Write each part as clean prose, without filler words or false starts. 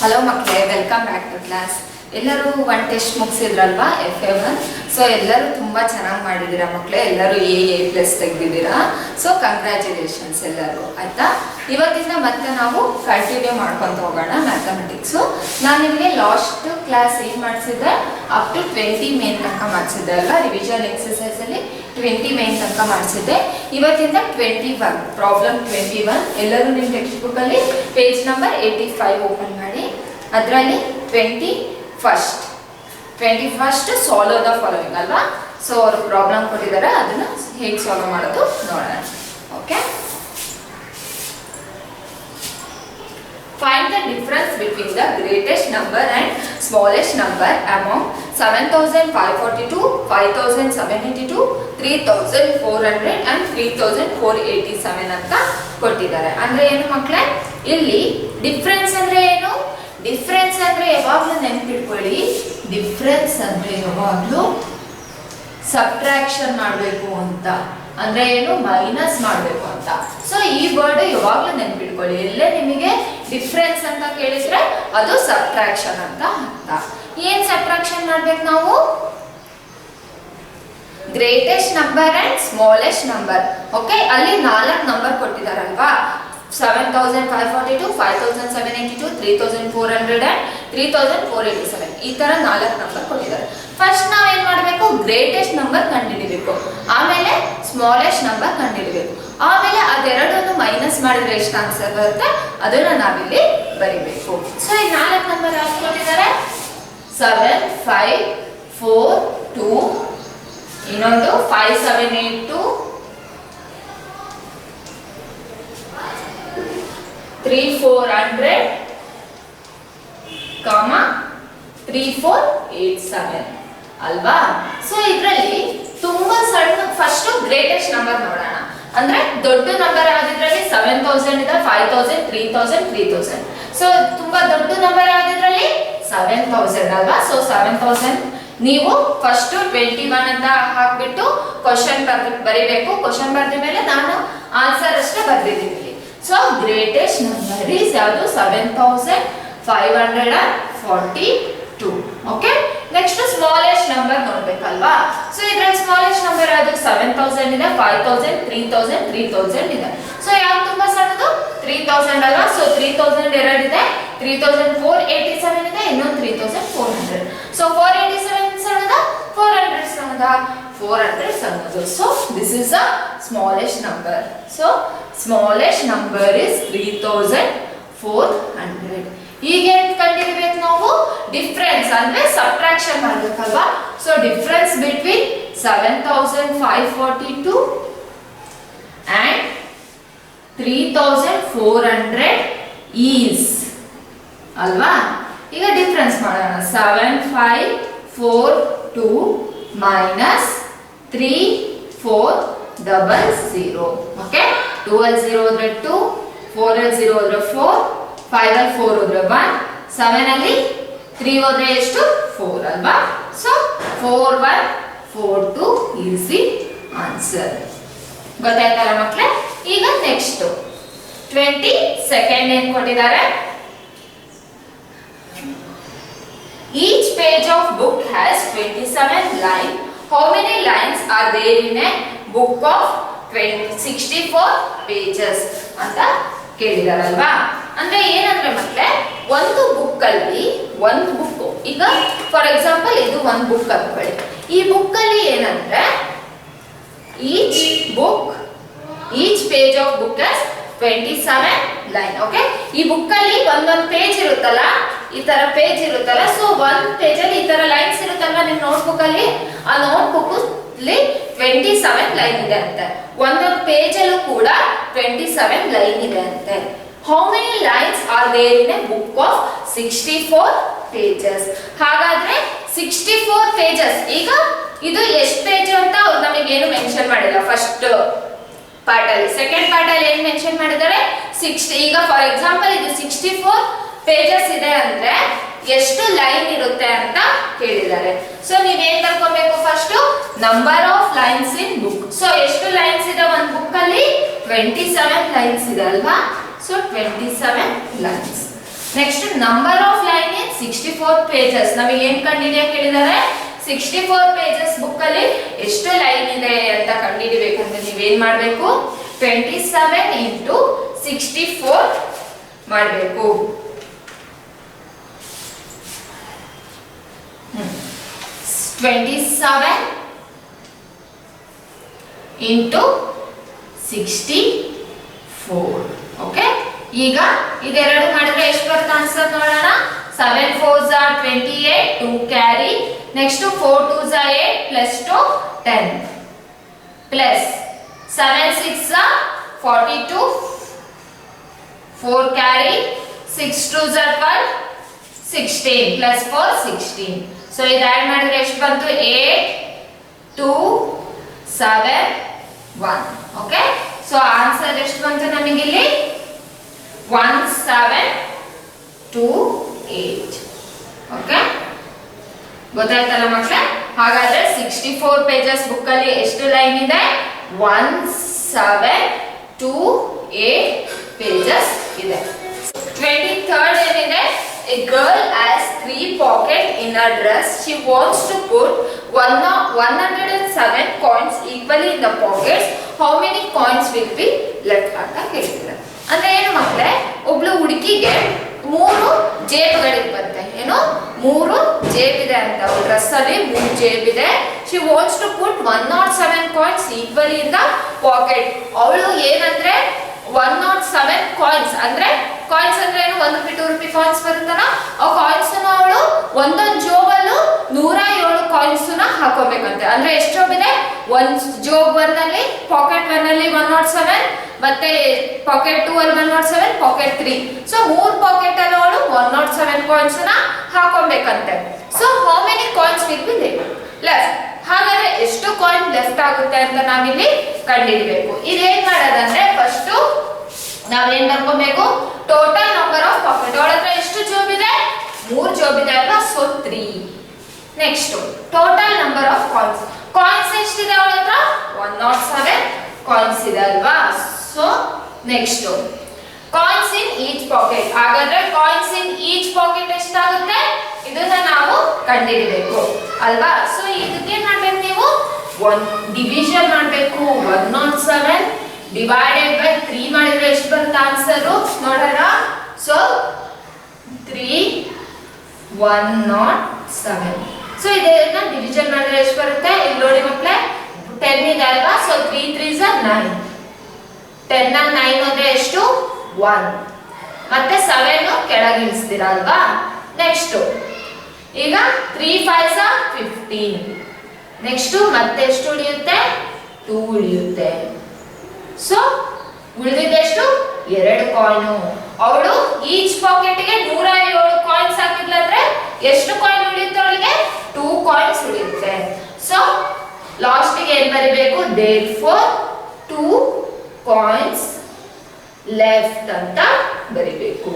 Hello ಮಕ್ಕಳೇ, welcome back to class. ಎಲ್ಲರೂ one test ಮುಗಿಸಿದ್ರಲ್ವಾ FA1. So ಎಲ್ಲರೂ ತುಂಬ ಚೆನ್ನಾಗಿ ಮಾಡಿದ್ದೀರಾ ಮಕ್ಕಳೇ. ಎಲ್ಲರೂ A+ ತೆಗೆದಿದ್ದೀರಾ. ಸೊ ಕಂಗ್ರ್ಯಾಚುಲೇಷನ್ಸ್ ಎಲ್ಲರೂ, ಆಯಿತಾ. ಇವತ್ತಿಂದ ಮತ್ತೆ ನಾವು ಕಂಟಿನ್ಯೂ ಮಾಡ್ಕೊತ ಹೋಗೋಣ ಮ್ಯಾಥಮೆಟಿಕ್ಸು. ನಾನು ನಿಮಗೆ ಲಾಸ್ಟ್ ಕ್ಲಾಸ್ ಏನು ಮಾಡಿಸಿದ್ದೆ, ಅಪ್ ಟು 20 ಮೇನ್ ತನಕ ಮಾಡಿಸಿದ್ದೆ ಅಲ್ವಾ. ರಿವಿಷನ್ ಎಕ್ಸಸೈಸಲ್ಲಿ 20 ಮೇನ್ ತನಕ ಮಾಡಿಸಿದ್ದೆ. ಇವತ್ತಿಂದ 21 ಪ್ರಾಬ್ಲಮ್ 21. ಎಲ್ಲರೂ ನಿಮ್ಮ ಟೆಕ್ಸ್ಟ್ ಬುಕ್ಕಲ್ಲಿ ಪೇಜ್ ನಂಬರ್ 85 ಓಪನ್ ಮಾಡಿ. ಅದರಲ್ಲಿ 21st ಸಾಲ್ವ್ ದ ಫಾಲೋವಿಂಗ್ ಅಲ್ವಾ. ಸೊ ಅವರು ಪ್ರಾಬ್ಲಮ್ ಕೊಟ್ಟಿದ್ದಾರೆ, ಅದನ್ನು ಹೇಗೆ ಸಾಲ್ವ್ ಮಾಡೋದು ನೋಡೋಣ. Okay, find the difference between the greatest number and smallest number among 7542, 5782, 3400 and 3487 ಅಂತ ಕೊಟ್ಟಿದ್ದಾರೆ. ಅಂದ್ರೆ ಏನು ಮಕ್ಕಳೇ, ಇಲ್ಲಿ ಡಿಫರೆನ್ಸ್ ಅಂದ್ರೆ ಏನು? ಡಿಫರೆನ್ಸ್ ಅಂದ್ರೆ ಯಾವಾಗಲೂ ನೆನಪಿಟ್ಕೊಳ್ಳಿ, ಡಿಫರೆನ್ಸ್ ಅಂದ್ರೆ ಯಾವಾಗಲೂ ಸಬ್ಟ್ರಾಕ್ಷನ್ ಮಾಡಬೇಕು ಅಂತ. ಅಂದ್ರೆ ಏನು? ಮೈನಸ್ ಮಾಡಬೇಕು ಅಂತ. ಸೊ ಈ ವರ್ಡ್ ಯಾವಾಗಲೂ ನೆನಪಿಟ್ಕೊಳ್ಳಿ. ಎಲ್ಲೇ ನಿಮಗೆ ಡಿಫರೆನ್ಸ್ ಅಂತ ಕೇಳಿದ್ರೆ ಅದು ಸಬ್ಟ್ರಾಕ್ಷನ್ ಅಂತ ಅರ್ಥ. ಏನ್ ಸಬ್ಟ್ರಾಕ್ಷನ್ ಮಾಡ್ಬೇಕು ನಾವು? Greatest number and smallest number. Okay, ಅಲ್ಲಿ 4 ನಂಬರ್ ಕೊಟ್ಟಿದಾರಲ್ವಾ. 7542, 5782, 3400 and 3487 ಈ ತರ 4 ನಂಬರ್ ಕೊಟ್ಟಿದ್ದಾರೆ. ಫಸ್ಟ್ ನಾವೇನ್ ಮಾಡಬೇಕು? ಗ್ರೇಟೆಸ್ಟ್ ನಂಬರ್ ಕಂಡುಹಿಡಿಬೇಕು, ಆಮೇಲೆ ಸ್ಮಾಲೆಸ್ಟ್ ನಂಬರ್ ಕಂಡುಹಿಡಿಬೇಕು, ಆಮೇಲೆ ಅದೆರಡನ್ನು ಮೈನಸ್ ಮಾಡಿದ್ರೆ ಎಷ್ಟು ಆನ್ಸರ್ ಬರುತ್ತೆ ಅದನ್ನ ನಾವಿಲ್ಲಿ ಬರಿಬೇಕು. ಸೊ ಈ 4 ನಂಬರ್ ಯಾವ್ದು ಕೊಟ್ಟಿದ್ದಾರೆ? 7542, ಇನ್ನೊಂದು 5782, 3400, 3487 ಅಲ್ವಾ. ಸೊ ಇದರಲ್ಲಿ ತುಂಬಾ ಸಣ್ಣ, ಫಸ್ಟ್ ಗ್ರೇಟೆಸ್ಟ್ ನಂಬರ್ ನೋಡೋಣ. ಅಂದ್ರೆ ದೊಡ್ಡ ನಂಬರ್ ಯಾವ್ದಿದ್ರಲ್ಲಿ 7000 ಇದೆ, 5000, 3000, 3000. ಸೊ ತುಂಬಾ ದೊಡ್ಡ ನಂಬರ್ ಯಾವ್ದಿದ್ರಲ್ಲಿ 7000 ಅಲ್ವಾ. ಸೊ 7000 ನೀವು ಫಸ್ಟ್ 21 ಅಂತ ಹಾಕ್ಬಿಟ್ಟು ಕ್ವಶನ್ ಬರಿಬೇಕು. ಕ್ವಶನ್ ಬರ್ದ ಮೇಲೆ ನಾನು ಆನ್ಸರ್ ಅಷ್ಟೇ ಬರ್ದಿದ್ದೀನಿ. ಸೊ ಗ್ರೇಟೆಸ್ಟ್ ನಂಬರ್ ಈಸ್ ಯಾವುದು? 7542. ಓಕೆ, ನೆಕ್ಸ್ಟ್ ಸ್ಮಾಲೆಸ್ಟ್ ನಂಬರ್ ನೋಡ್ಬೇಕಲ್ವಾ. ಸೊ ಇದ್ರಲ್ಲಿ ಸ್ಮಾಲೆಸ್ಟ್ ನಂಬರ್ ಯಾವುದು? 7000 ಇದೆ, 5000, 3000, 3000 ಇದೆ. ಸೊ ಯಾವ್ದು ತುಂಬಾ ಸಣ್ಣದು? 3000 ಅಲ್ವಾ. ಸೊ 3000 ಎರಡಿದೆ, 3487 ಇದೆ, ಇನ್ನೊಂದು 3400. ಸೊ 487 ಸಣ್ಣದ, 400 ಸಣ್ಣದ, 400 ಸಣ್ಣದು. So this is a smallest number. So smallest number is 3400. ಈಗ ಏನ್ ಕಂಡುಹಿಡಿಬೇಕು ನಾವು? ಡಿಫರೆನ್ಸ್ ಅಂದ್ರೆ ಸಬ್ಟ್ರಾಕ್ಷನ್ ಮಾಡಬೇಕಲ್ವಾ. So difference between 7542 and 3400 is ಅಲ್ವಾ. ಈಗ ಡಿಫರೆನ್ಸ್ ಮಾಡೋಣ. 7542 ಮೈನಸ್ 3400. ಓಕೆ, 2 ಅಲ್ಲಿ 0 ಹೋದ್ರೆ 2, 4 ಅಲ್ಲಿ 0 ಹೋದ್ರೆ 4, 5 ಅಲ್ಲಿ 4 ಹೋದ್ರೆ 1, 7 ಅಲ್ಲಿ 3 ಹೋದ್ರೆ ಎಷ್ಟು? 4 ಅಲ್ವಾ. So 4142 is the answer. ಗೊತ್ತಾಯ್ತಲ್ಲ ಮಕ್ಕಳೇ. ಈಗ ನೆಕ್ಸ್ಟ್ 22nd ಏನ್ ಕೊಟ್ಟಿದ್ದಾರೆ? Each page of book has 27 lines. How many lines are there in a book of 64 pages ಅಂತ ಕೇಳಿದಾರಲ್ವಾ. ಅಂದ್ರೆ ಏನಂದ್ರೆ ಮಕ್ಕಳೇ, ಒಂದು ಬುಕ್ ಅಲ್ಲಿ ಒಂದು ಬುಕ್, ಈಗ ಫಾರ್ ಎಕ್ಸಾಂಪಲ್ ಇದು ಒಂದು ಬುಕ್ ಅನ್ಕೊಳ್ಳಿ. ಈ ಬುಕ್ ಅಲ್ಲಿ ಏನಂದ್ರೆ each page of book has 27 line. Okay, ಈ ಬುಕ್ ಅಲ್ಲಿ ಒಂದೊಂದು ಪೇಜ್ ಇರುತ್ತಲ್ಲ, ಈ ತರ ಪೇಜ್ ಇರುತ್ತಲ್ಲ. ಸೊ ಒಂದ್ ಪೇಜ್ ಅಲ್ಲಿ ಈ ತರ ಲೈನ್ಸ್ ಇರುತ್ತಲ್ವಾ ನಿಮ್ ನೋಟ್ಬುಕ್ ಅಲ್ಲಿ. ಆ ನೋಟ್ಬುಕ್ ಅಲ್ಲಿ 27 ಲೈನ್ ಇದೆ ಅಂತೆ. ಒಂದೊಂದು ಪೇಜ್ ಅಲ್ಲೂ ಕೂಡ 27 ಲೈನ್ ಇದೆ ಅಂತೆ. How many lines are there in a book of 64 pages? ಹಾಗಾದ್ರೆ 64 pages. ಈಗ ಇದು ಎಷ್ಟು ಪೇಜ್ ಅಂತ ಅವ್ರು ನಮಗೇನು ಮೆನ್ಷನ್ ಮಾಡಿಲ್ಲ ಫಸ್ಟ್ ಪಾರ್ಟ್ ಅಲ್ಲಿ. ಸೆಕೆಂಡ್ ಪಾರ್ಟ್ ಅಲ್ಲಿ ಏನ್ ಮೆನ್ಷನ್ ಮಾಡಿದ್ದಾರೆ? 60. ಈಗ ಫಾರ್ ಎಕ್ಸಾಂಪಲ್ ಇದು 64 ಪೇಜಸ್ ಇದೆ ಅಂದ್ರೆ ಎಷ್ಟು ಲೈನ್ ಇರುತ್ತೆ ಅಂತ ಕೇಳಿದ್ದಾರೆ. ಸೊ ನೀವೇನ್ ಬರ್ಕೋಬೇಕು? First number of lines in book. So ಎಷ್ಟು ಲೈನ್ಸ್ ಇದೆ ಒಂದು ಬುಕ್ ಅಲ್ಲಿ? 27 ಲೈನ್ಸ್ ಇದೆ ಅಲ್ವಾ. So 27 lines. Next number of line in 64 pages. ನಮಗೆ ಏನ್ ಕಂಡುಹಿಡಿಯಕ್ಕೆ ಹೇಳಿದ್ದಾರೆ? 64 ಪೇಜಸ್ ಬುಕ್ ಅಲ್ಲಿ ಎಷ್ಟು ಲೈನ್ ಇದೆ ಅಂತ ಕಂಡುಹಿಡಿಬೇಕಂದ್ರೆ ನೀವೇನ್ ಮಾಡಬೇಕು? 27 ಇಂಟು 64 ಮಾಡಬೇಕು. 27 ಇಂಟು 64. ಓಕೆ, ಈಗ ಇದೆರಡು ಮಾಡಿದ್ರೆ ಎಷ್ಟು ಬರುತ್ತೆ ಆನ್ಸರ್ ನೋಡೋಣ. 7 4s are 28, 2 carry. Next 4 2s are 8 plus 2 10 plus 7 6s are 42, 4 carry. 6 2s are 12, 16 plus 4 16. So ಇದು ಆಡ್ ಮಾಡಿದ್ರೆ ಎಷ್ಟು ಬಂತು? 8 2 7 1. ಓಕೆ, ಸೊ ಆನ್ಸರ್ ಎಷ್ಟು ಬಂತು ನಮಗೆ ಇಲ್ಲಿ? 1728. ಓಕೆ, ಗೊತ್ತಾಯ್ತಲ್ಲ ಮಕ್ಕಳೇ? ಹಾಗಾದ್ರೆ 64 ಪೇಜಸ್ ಬುಕ್ ಅಲ್ಲಿ ಎಷ್ಟು ಲೈನ್ ಇದೆ? 1728 ಪೇಜಸ್ ಇದೆ. 23rd ಏನಿದೆ? A girl has 3 pockets in her dress. She wants to put 107 coins equally in the pockets. How many coins will be left ಅಂತ ಕೇಳಿದ್ದಾರೆ. ಅಂದ್ರೆ ಏನು ಮಕ್ಕಳೇ? ಒಬ್ಳು ಹುಡುಗಿಗೆ 3 ಜೇಬುಗಳಿರುತ್ತೆ. ಏನು? 3 ಜೇಬಿದೆ ಅಂತ. ಅವಳ ಡ್ರೆಸ್ ಅಲ್ಲಿ 3 ಜೇಬಿದೆ. She wants to put 107 coins equally in the pocket. ಅವಳು ಏನಂದ್ರೆ 107 ಕಾಯಿನ್ಸ್ ಅಂದ್ರೆ ಕಾಯಿನ್ಸ್ ಅಂದ್ರೆ ಏನು? 1 ರೂಪಾಯಿ 2 ರೂಪಾಯಿ ಕಾಯಿನ್ಸ್ ಬರುತ್ತಲ್ಲ, ಆ ಕಾಯಿನ್ಸ್ ಅವಳು ಒಂದೊಂದು ಜೋಬಲ್ಲೂ 107 ಕಾಯಿನ್ಸ್ ಹಾಕೋಬೇಕಂತೆ. ಅಂದ್ರೆ ಎಷ್ಟು ಜೋಬ್ ಇದೆ? ಒಂದ್ ಜೋಬ್ 1 ಅಲ್ಲಿ, ಪಾಕೆಟ್ 1 ಅಲ್ಲಿ 107, ಮತ್ತೆ ಪಾಕೆಟ್ 2 ಅಲ್ಲಿ 107, ಪಾಕೆಟ್ 3. ಸೊ 3 ಪಾಕೆಟ್ ಅಲ್ಲಿ ಅವಳು 107 ಕಾಯಿನ್ಸ್ ಹಾಕೋಬೇಕಂತೆ. So how many coins will be left? ಹಾಗಾದ್ರೆ ಎಷ್ಟು ಕಾಯಿನ್ ಲೆಫ್ಟ್ ಆಗುತ್ತೆ ಅಂತ ನಾವಿಲ್ಲಿ ಕಂಡುಹಿಡಬೇಕು. ಇದೇನ್ ಮಾಡೋದಂದ್ರೆ ಫಸ್ಟ್ ನಾವೇನ್ ಬರ್ಕೋಬೇಕು? Total number of pocket. ಅವಳ ಹತ್ರ ಎಷ್ಟು ಜೋಬ್ ಇದೆ? 3 ಜೋಬ್ ಇದೆ ಅಲ್ವಾ? So 3. Next total number of coins. Coins ಎಷ್ಟಿದೆ ಅವಳ ಹತ್ರ? 107 ಕಾಯಿನ್ಸ್ ಇದೆ ಅಲ್ವಾ? So next coins in each pocket. ಹಾಗಾದ್ರೆ ಕಾಯಿನ್ಸ್ ಇನ್ ಈಚ್ ಪಾಕೆಟ್ ಎಷ್ಟಾಗುತ್ತೆ? ಇದನ್ನ ನಾವು ಕಂಡುಹಿಡಬೇಕು ಅಲ್ವಾ? ಸೊ ಇದಕ್ಕೆ ಏನ್ ಮಾಡ್ಬೇಕು ನೀವು? ಡಿವಿಷನ್ ಮಾಡಬೇಕು. 107 ಡಿವೈಡೆಡ್ ಬೈ 3 ಮಾಡಿದ್ರೆ ಎಷ್ಟು ಬರುತ್ತೆ ಆನ್ಸರ್ ನೋಡೋಣ. ಸೊ 3 107. ಸೊ ಇದನ್ನ ಡಿವಿಷನ್ ಮಾಡಿದ್ರೆ ಎಷ್ಟು ಬರುತ್ತೆ? ಇಲ್ಲಿ ನೋಡಿ ಮಕ್ಕಳೇ, 10 ಇದೆ ಅಲ್ವಾ? So 3 3s are 9. 10 ನ 9 ಅಂದ್ರೆ ಎಷ್ಟು? 1. ಮತ್ತೆ 7 ಕೆಳಗೆ ಇಳಿಸ್ತೀರಾ ಅಲ್ವಾ? ನೆಕ್ಸ್ಟ್ ಈಗ 3 5s are 15. ನೆಕ್ಸ್ಟ್ ಮತ್ತೆ ಎಷ್ಟು ಉಳಿಯುತ್ತೆ? 2 ಉಳಿಯುತ್ತೆ. ಸೊ ಉಳಿದಿದ್ದೆಷ್ಟು? 2 ಕಾಯಿನ್. ಅವಳು ಈಚ್ ಪಾಕೆಟ್ ಗೆ 107 ಕಾಯಿನ್ಸ್ ಹಾಕಿದ್ಲಂದ್ರೆ ಎಷ್ಟು ಕಾಯಿನ್ ಉಳಿಯುತ್ತೆ ಅವಳಿಗೆ? 2 ಕಾಯಿನ್ಸ್ ಉಳಿಯುತ್ತೆ. ಸೊ ಲಾಸ್ಟ್ ಗೆ ಏನ್ ಬರಿಬೇಕು? therefore 2 coins left ಅಂತ ಬರಿಬೇಕು.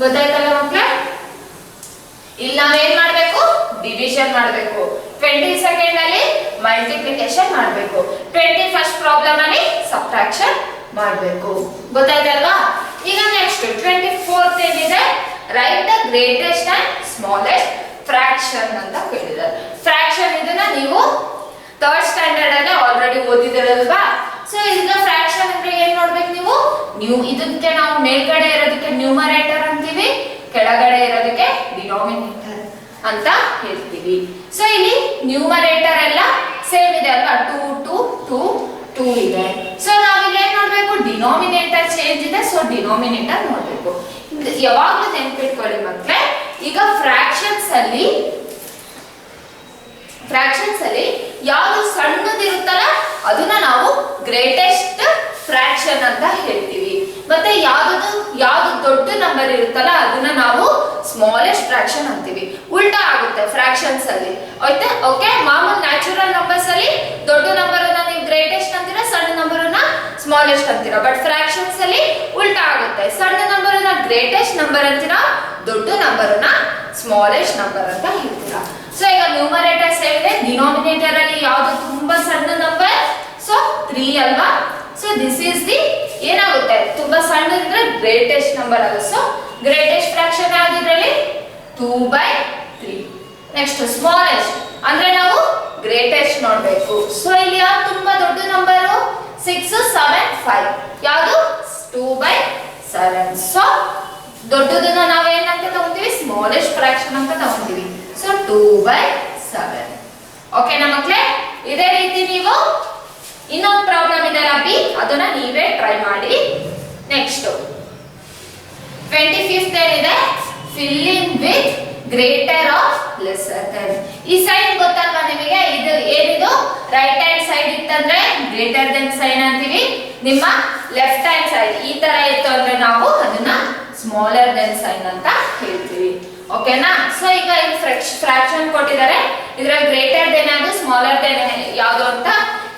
ಗೊತ್ತಾಯ್ತಲ್ಲ ಮಕ್ಕಳೇ? ಇಲ್ಲಿ ನಾವೇನ್ ಮಾಡ್ಬೇಕು? ಡಿವಿಷನ್ ಮಾಡಬೇಕು. 22nd ಅಲ್ಲಿ ಮಲ್ಟಿಪ್ಲಿಕೇಶನ್ ಮಾಡಬೇಕು. 21st ಪ್ರಾಬ್ಲಮ್ ಅಲ್ಲಿ ಸಬ್ಟ್ರಾಕ್ಷನ್ ಮಾಡಬೇಕು. ಗೊತ್ತಾಯ್ತಲ್ವಾ? ಈಗ ನೆಕ್ಸ್ಟ್ 24th ಏನಿದೆ? Right the greatest and smallest fraction ಅಂತ ಕೇಳಿದ್ದಾರೆ. ಫ್ರಾಕ್ಷನ್ ಇದನ್ನ ನೀವು 3rd ಸ್ಟ್ಯಾಂಡರ್ಡ್ ಅಲ್ಲಿ ಆಲ್ರೆಡಿ ಓದಿದಿರಲ್ವಾ? ಸೊ ಈಗ ಫ್ರಾಕ್ಷನ್ ಅಂದ್ರೆ ಏನ್ ನೋಡ್ಬೇಕು ನೀವು? ಇದಕ್ಕೆ ನಾವು ಮೇಲ್ಗಡೆ ಇರೋದಕ್ಕೆ ನ್ಯೂಮರೇಟರ್ ಅಂತೀವಿ, ಕೆಳಗಡೆ ಇರೋದಕ್ಕೆ ಡಿನಾಮಿನೇಟರ್ ಅಂತ ಹೇಳ್ತೀವಿ. ಸೊ ಇಲ್ಲಿ ನ್ಯೂಮರೇಟರ್ ಎಲ್ಲ ಸೇಮ್ ಇದೆ ಅಲ್ವಾ? 2 2 2 2 ಇದೆ. ಸೊ ನಾವಿಲ್ಲಿ ಏನ್ ನೋಡ್ಬೇಕು? ಡಿನಾಮಿನೇಟರ್ ಚೇಂಜ್ ಇದೆ, ಸೊ ಡಿನಾಮಿನೇಟರ್ ನೋಡ್ಬೇಕು. ಯಾವಾಗ್ಲೂ ನೆನ್ಪಿಟ್ಕೊಳ್ಳಿ ಮಕ್ಕಳೇ, ಈಗ ಫ್ರಾಕ್ಷನ್ಸ್ ಅಲ್ಲಿ ಯಾವುದು ಸಣ್ಣದಿರುತ್ತಲ್ಲ ಅದನ್ನ ನಾವು ಗ್ರೇಟೆಸ್ಟ್ ಫ್ರಾಕ್ಷನ್ ಅಂತ ಹೇಳ್ತೀವಿ. ಮತ್ತೆ ಯಾವುದು ದೊಡ್ಡ ನಂಬರ್ ಇರುತ್ತಲ್ಲ ಅದನ್ನ ನಾವು ಸ್ಮಾಲೆಸ್ಟ್ ಫ್ರಾಕ್ಷನ್ ಅಂತೀವಿ. ಉಲ್ಟಾ ಆಗುತ್ತೆ ಫ್ರಾಕ್ಷನ್ಸ್ ಅಲ್ಲಿ. ಓಕೆ, ಮಾಮೂಲಿ ನ್ಯಾಚುರಲ್ ನಂಬರ್ಸ್ ಅಲ್ಲಿ ದೊಡ್ಡ ನಂಬರ್ ಅನ್ನ ನೀವು ಗ್ರೇಟೆಸ್ಟ್ ಅಂತೀರಾ, ಸಣ್ಣ ನಂಬರ್ ಅನ್ನ ಸ್ಮಾಲೆಸ್ಟ್ ಅಂತೀರಾ. ಬಟ್ ಫ್ರಾಕ್ಷನ್ಸ್ ಅಲ್ಲಿ ಉಲ್ಟಾ ಆಗುತ್ತೆ. ಸಣ್ಣ ನಂಬರ್ ಅನ್ನ ಗ್ರೇಟೆಸ್ಟ್ ನಂಬರ್ ಅಂತೀರಾ, ದೊಡ್ಡ ನಂಬರ್ ಅನ್ನ ಸ್ಮಾಲೆಸ್ಟ್ ನಂಬರ್ ಅಂತ ಹೇಳ್ತೀರಾ. ಸೊ ಈಗ ನ್ಯೂಮರೇಟರ್ ಸೇರಿದೆ, ಡಿನಾಮಿನೇಟರ್ ಅಲ್ಲಿ ಯಾವುದು ತುಂಬಾ ಸಣ್ಣ ನಂಬರ್? ಸೊ 3 ಅಲ್ವಾ? ಸೊ ದಿಸ್ ಈಸ್ ದಿ ಏನಾಗುತ್ತೆ ತುಂಬಾ ಸಣ್ಣದಿದ್ರೆ ಗ್ರೇಟೆಸ್ಟ್ ನಂಬರ್ ಆಗುತ್ತೆ. ಸೊ ಗ್ರೇಟೆಸ್ಟ್ ಫ್ರಾಕ್ಷನ್ ಯಾವ್ದಿದ್ರಲ್ಲಿ 2/3. ನೆಕ್ಸ್ಟ್ ಸ್ಮಾಲೆಸ್ಟ್ ಅಂದ್ರೆ ನಾವು ಗ್ರೇಟೆಸ್ಟ್ ನೋಡ್ಬೇಕು. ಸೊ ಇಲ್ಲಿ ಯಾವ್ದು ತುಂಬಾ ದೊಡ್ಡ ನಂಬರ್ 6 7 5 ಯಾವುದು 2/7. ಸೊ ದೊಡ್ಡದನ್ನ ನಾವು ಏನಂತ ತಗೊಂತೀವಿ ಸ್ಮಾಲೆಸ್ಟ್ ಫ್ರಾಕ್ಷನ್ ಅಂತ ತಗೊಂತೀವಿ. ಸೊ 2/7. ಓಕೆನಾ ಮಕ್ಕಳೇ? ಇದೇ ರೀತಿ ನೀವು ಇನ್ನೊಂದು ಪ್ರಾಬ್ಲಮ್ ಇದೆಲ್ಲ ಬಿ ಅದನ್ನ ನೀವೇ ಟ್ರೈ ಮಾಡಿ. ನೆಕ್ಸ್ಟ್ 25th ಏನಿದೆ filling with greater of lesser then. ಈ ಸೈನ್ ಗೊತ್ತಲ್ವಾ ನಿಮಗೆ? ಇದು ಏನಿದು ರೈಟ್ ಹ್ಯಾಂಡ್ ಸೈಡ್ ಇತ್ತಂದ್ರೆ ಗ್ರೇಟರ್ ದೆನ್ ಸೈನ್ ಅಂತೀವಿ. ನಿಮ್ಮ ಲೆಫ್ಟ್ ಹ್ಯಾಂಡ್ ಸೈಡ್ ಈ ತರ ಇತ್ತು ಅಂದ್ರೆ ನಾವು ಅದನ್ನ ಸ್ಮಾಲರ್ ದೆನ್ ಸೈನ್ ಅಂತ ಹೇಳ್ತೀವಿ. ಓಕೆನಾ? ಸೊ ಈಗ ಇಲ್ಲಿ ಫ್ರಾಕ್ಷನ್ ಕೊಟ್ಟಿದ್ದಾರೆ, ಇದ್ರಲ್ಲಿ ಗ್ರೇಟರ್ ದೆನ್ ಯಾವುದು ಸ್ಮಾಲರ್ ದೆನ್ ಯಾವುದು ಅಂತ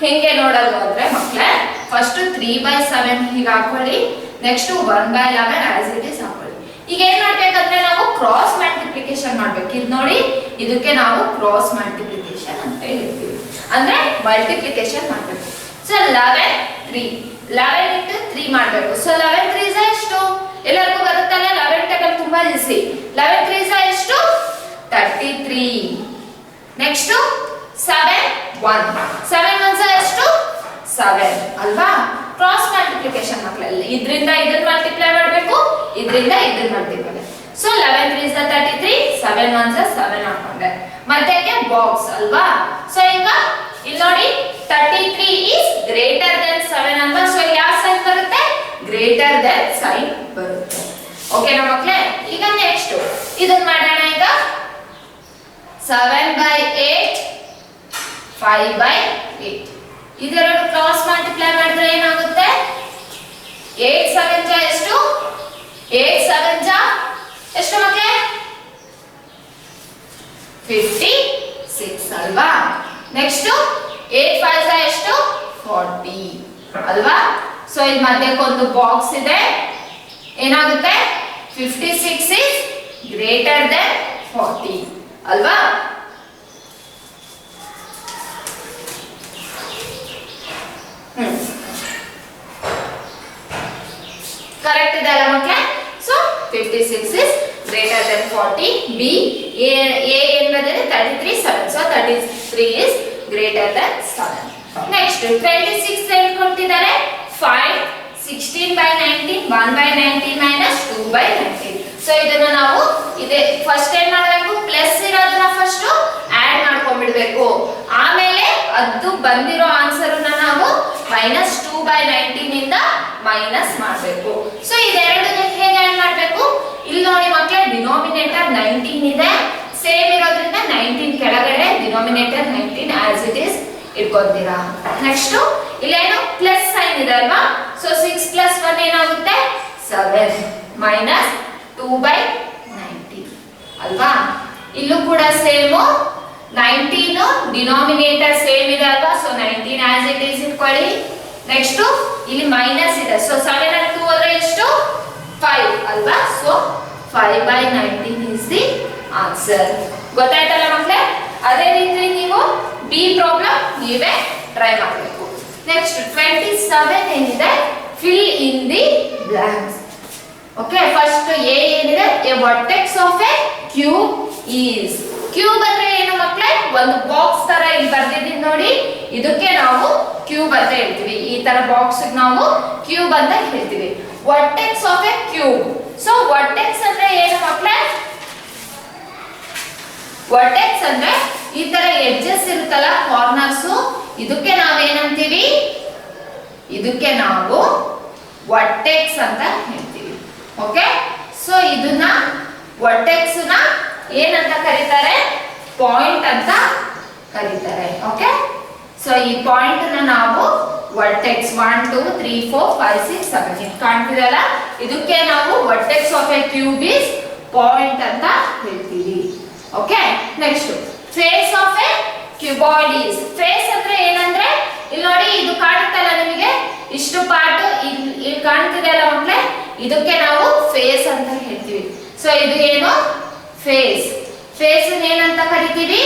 ಹೆಂಗೆ ನೋಡೋದು ಅಂದ್ರೆ ಮಕ್ಕಳೇ ಫಸ್ಟ್ 3/7 ಹೀಗೆ ಹಾಕೊಳ್ಳಿ. ನೆಕ್ಸ್ಟ್ 1/11 ಆಸ್ ಇಟ್ ಇಸ್ ಹಾಕೊಳ್ಳಿ. ಈಗ ಏನ್ ಮಾಡ್ಬೇಕಂದ್ರೆ ನಾವು ಕ್ರಾಸ್ ಮಲ್ಟಿಪ್ಲಿಕೇಶನ್ ಮಾಡ್ಬೇಕು. ಇದು ನೋಡಿ ಇದಕ್ಕೆ ನಾವು ಕ್ರಾಸ್ ಮಲ್ಟಿಪ್ಲಿಕೇಶನ್ ಅಂತ ಹೇಳ್ತೀವಿ, ಅಂದ್ರೆ ಮಲ್ಟಿಪ್ಲಿಕೇಶನ್ ಮಾಡ್ಬೇಕು. ಸೊ 11 ಇಂಟು 3 ಮಾಡ್ಬೇಕು. ಸೊ 11 3 ಎಷ್ಟು ಎಲ್ಲರಿಗೂ ಬರುತ್ತಲ್ಲ? 11 ಟೇಬಲ್ ತುಂಬಾ ಈಸಿ. 11 3 ಎಷ್ಟು 33. ನೆಕ್ಸ್ಟ್ 7 1 ಎಷ್ಟು 7 ಅಲ್ವಾ? ಕ್ರಾಸ್ ಮಲ್ಟಿಪ್ಲಿಕೇಶನ್ ಮಕ್ಕಳಲ್ಲಿ ಇದರಿಂದ ಇದನ್ನ ಮಲ್ಟಿಪ್ಲೈ ಮಾಡಬೇಕು, ಇದರಿಂದ ಇದನ್ನ ಮಲ್ಟಿಪ್ಲೈ. ಸೊ 11 3 33, 7 1 7 ಹಾಕೊಂಡೆ. ಮತ್ತೆ ಬಾಕ್ಸ್ ಅಲ್ವಾ? ಸೊ ಈಗ ಇಲ್ಲಿ ನೋಡಿ 33 ಇಸ್ ಗ್ರೇಟರ್ ದೆನ್ 7 ಅಲ್ವಾ? ಸೊ ಯಾವ ಸೈನ್ ಬರುತ್ತೆ? ಗ್ರೇಟರ್ ದೆನ್ ಸೈನ್ ಬರುತ್ತೆ. ಓಕೆನಾ ಮಕ್ಕಳೇ? ಈಗ ನೆಕ್ಸ್ಟ್ ಇದನ್ನ ಮಾಡೋಣ. ಈಗ 7/8 5/8 ಇದೆರಡು ಕ್ರಾಸ್ ಮಲ್ಟಿಪ್ಲೈ ಮಾಡಿದ್ರೆ ಏನಾಗುತ್ತೆ? 8 7 ಎಷ್ಟು 8 7 ಎಷ್ಟು ಮಕ್ಕಳೇ 56 ಅಲ್ವಾ? ನೆಕ್ಸ್ಟ್ 8 5 ಎಷ್ಟು 40 ಅಲ್ವಾ? ಸೊ ಈ ಮಧ್ಯಕ್ಕೊಂದು ಬಾಕ್ಸ್ ಇದೆ, ಏನಾಗುತ್ತೆ 56 is greater than 40 ಅಲ್ವಾ? ಕರೆಕ್ಟ್ ಇದೆ ಅಲ್ಲ ಮಕ್ಕಳೇ? So 56 is greater than 40. B A ಏನ್ ಬಂದಿದೆ 33 7. So 33 is greater than 7. Next 26 ಏನ್ ಕೊಟ್ಟಿದ್ದಾರೆ 5 16/19 1/19 minus 2/19. ಸೊ ಇದನ್ನ ನಾವು ಇದೆ ಫಸ್ಟ್ ಏನ್ ಮಾಡಬೇಕು? ಪ್ಲಸ್ ಇರೋದನ್ನ ಫಸ್ಟ್ ಆಡ್ ಮಾಡ್ಕೊಂಡ್ಬಿಡ್ಬೇಕು. ಆಮೇಲೆ ಅದು ಬಂದಿರೋ ಆನ್ಸರ್ ಅನ್ನ ನಾವು -2/19 ಇಂದ ಮೈನಸ್ ಮಾಡಬೇಕು. ಸೊ ಇದೆರಡನ್ನ ಹೇಗೆ ಆಡ್ ಮಾಡಬೇಕು? ಇಲ್ಲಿ ನೋಡಿ ಮಕ್ಕಳೇ ಡಿನೋಮಿನೇಟರ್ 19 ಇದೆ, ಸೇಮ್ ಇರೋದ್ರಿಂದ 19 ಕೆಳಗಡೆ ಡಿನೋಮಿನೇಟರ್ 19 ಆಸ್ ಇಟ್ ಇಸ್ ಇಟ್ಕೊಂತೀರಾ. ನೆಕ್ಸ್ಟ್ ಇಲ್ಲೇನು ಪ್ಲಸ್ ಸೈನ್ ಇದೆ ಅಲ್ವಾ? ಸೊ 6 + 1 ಏನಾಗುತ್ತೆ 7 ಮೈನಸ್ 2/19 ಅಲ್ವಾ? ಇಲ್ಲೂ ಕೂಡ ಸೇಮ್ 19 ಡಿನೋಮಿನೇಟರ್ ಸೇಮ್ ಇದೆ ಅಲ್ವಾ? ಸೊ 19 ಆಸ್ ಇಟ್ ಇಸ್ ಇಟ್ಕೊಳ್ಳಿ. ನೆಕ್ಸ್ಟ್ ಇಲ್ಲಿ ಮೈನಸ್ ಇದೆ, ಸೊ 7 and 2 ಹೋದ್ರೆ ಎಷ್ಟು 5 ಅಲ್ವಾ? So 5/19 is the answer. ಗೊತ್ತಾಯ್ತಲ್ಲ ಮಕ್ಕಳೇ? ಅದೇ ರೀತಿ ನೀವು ಬಿ ಪ್ರಾಬ್ಲಮ್ ನೀವೇ ಟ್ರೈ ಮಾಡಬೇಕು. ನೆಕ್ಸ್ಟ್ 27 ಏನಿದೆ fill in the blanks. Okay, first A ಏನಿದೆ a vertex of a cube is. Cube ಅಂದ್ರೆ ಏನು ಮಕ್ಕಳೇ? ಒಂದು ಬಾಕ್ಸ್ ತರ ಇಲ್ಲಿ ಬರ್ದಿದ್ದೀನಿ ನೋಡಿ, ಇದಕ್ಕೆ ನಾವು ಕ್ಯೂಬ್ ಅಂತ ಹೇಳ್ತೀವಿ. ಈ ತರ ಬಾಕ್ಸ್ ನಾವು ಕ್ಯೂಬ್ ಅಂತ ಹೇಳ್ತೀವಿ. Vertex of a cube. So vertex ಅಂದ್ರೆ ಏನು ಮಕ್ಕಳೇ? ವರ್ಟೆಕ್ಸ್ ಅಂದ್ರೆ ಈ ತರ ಎಡ್ಜಸ್ ಇರುತ್ತಲ್ಲ ಕಾರ್ನರ್ಸ್, ಇದಕ್ಕೆ ನಾವೇನಂತೀವಿ? ಇದಕ್ಕೆ ನಾವು ವರ್ಟೆಕ್ಸ್ ಅಂತ ಹೇಳ್ತೀವಿ. ಓಕೆ, ಸೊ ಇದನ್ನ ವರ್ಟೆಕ್ಸ್ ನ ಏನಂತ ಕರೀತಾರೆ? ಪಾಯಿಂಟ್ ಅಂತ ಕರೀತಾರೆ. ಓಕೆ, ಸೊ ಈ ಪಾಯಿಂಟ್ ನ ನಾವು ವರ್ಟೆಕ್ಸ್ 1 2 3 4 5 6 7 ಇದು ಕಾಣ್ತಿದೆಯಲ್ಲ, ಇದಕ್ಕೆ ನಾವು vertex of a cube is point ಅಂತ ಹೇಳ್ತೀವಿ. Okay, next face of a cuboid is. Face ಅಂದ್ರೆ ಏನಂದ್ರೆ ಇಲ್ಲಿ ನೋಡಿ, ಇದು ಕಾಣುತ್ತಲ್ಲ ನಿಮಗೆ, ಇಷ್ಟು ಪಾರ್ಟ್ ಇಲ್ಲಿ ಕಾಣ್ತಿದೆಯಲ್ಲ ಮಕ್ಕಳೇ, ಇದಕ್ಕೆ ನಾವು ಫೇಸ್ ಅಂತ ಹೇಳ್ತೀವಿ. ಸೊ ಇದು ಏನು ಫೇಸ್. ಫೇಸ್ ಏನಂತ ಕರಿತೀವಿ?